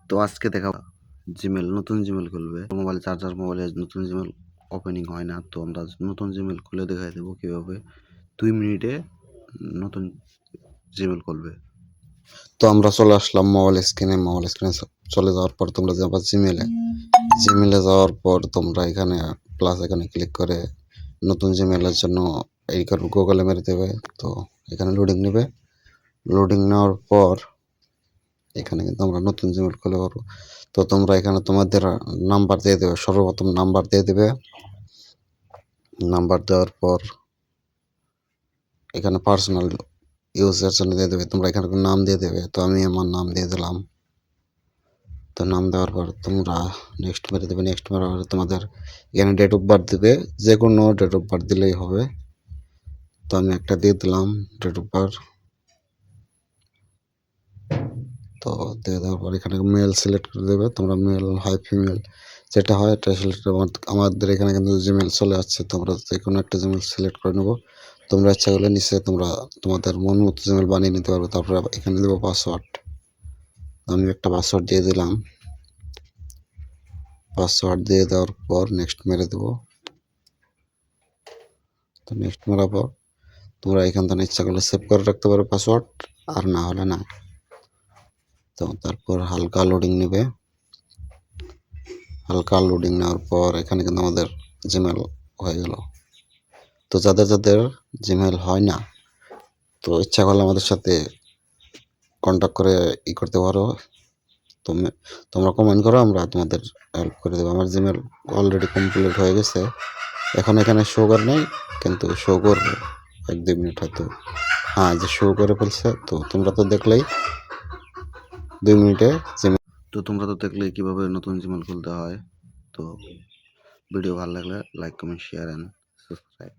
তো আজকে দেখা জিমেল নতুন জিমেল খুলবে মোবাইলে চার্জার মোবাইলে নতুন জিমেল ওপেনিং হয় না, তো আমরা নতুন জিমেল খুলে দেখাই দেবো কিভাবে 2 মিনিটে নতুন জিমেল খুলবে। তো আমরা চলে আসলাম মোবাইল স্ক্রিনে চলে যাওয়ার পর তোমরা যাবা জিমেলে যাওয়ার পর তোমরা এখানে প্লাস এখানে ক্লিক করে নতুন জিমেলের জন্য এই করবে, গুগলে মেরে দেবে। তো এখানে লোডিং নেবে, লোডিং নেওয়ার পর এখানে কিন্তু আমরা নতুন জিমেল খুলে পারবো। তো তোমরা এখানে তোমাদের নাম্বার দিয়ে দেবে, সর্বপ্রথম নাম্বার দিয়ে দেবে। নাম্বার দেওয়ার পর এখানে পার্সোনাল ইউজের জন্য দিয়ে দেবে, তোমরা এখানে নাম দিয়ে দেবে। তো আমি আমার নাম দিয়ে দিলাম। তো নাম দেওয়ার পর তোমরা নেক্সট মেরে দেবে। নেক্সট মেরার পর তোমাদের এখানে ডেট অফ বার্থ দেবে, যে কোনো ডেট অফ বার্থ দিলেই হবে। তো আমি একটা দিয়ে দিলাম ডেট অফ বার্থ। তো দিয়ে দেওয়ার পর এখানে মেল সিলেক্ট করে দেবে, তোমরা মেল হয় ফিমেল যেটা হয় এটা সিলেক্ট করে। আমাদের এখানে কিন্তু জিমেল চলে আসছে, তোমরা যে কোনো একটা জিমেল সিলেক্ট করে নেবো। তোমরা ইচ্ছা করলে নিচে তোমরা তোমাদের মন মতো জিমেল বানিয়ে নিতে পারবে। তারপরে এখানে দেবো পাসওয়ার্ড। আমি একটা পাসওয়ার্ড দিয়ে দিলাম। পাসওয়ার্ড দিয়ে দেওয়ার পর নেক্সট মেরে দেবো। তো নেক্সট মেরার পর তোমরা এখান থেকে ইচ্ছা করলে সেভ করে রাখতে পারো পাসওয়ার্ড, আর না হলে না। তো তারপর হালকা লোডিং নেবে। হালকা লোডিং নেওয়ার পর এখানে কিন্তু আমাদের জিমেল হয়ে গেল। তো যাদের যাদের জিমেল হয় না, তো ইচ্ছা করলে আমাদের সাথে কন্ট্যাক্ট করে করতে পারো। তোমরা কমেন্ট করো, আমরা তোমাদের হেল্প করে দেবো। আমার জিমেল অলরেডি কমপ্লিট হয়ে গেছে, এখন এখানে শো করে নেই, কিন্তু শো করবে 1-2 মিনিট হয়তো। হ্যাঁ, যে শো করে ফেলছে। তো তোমরা তো দেখলেই 2 মিনিটে জিমেল। তো তোমরা তো দেখলেই কিভাবে নতুন জিমেল খুলতে হয়। তো ভিডিও ভালো লাগলে like, comment, share and subscribe.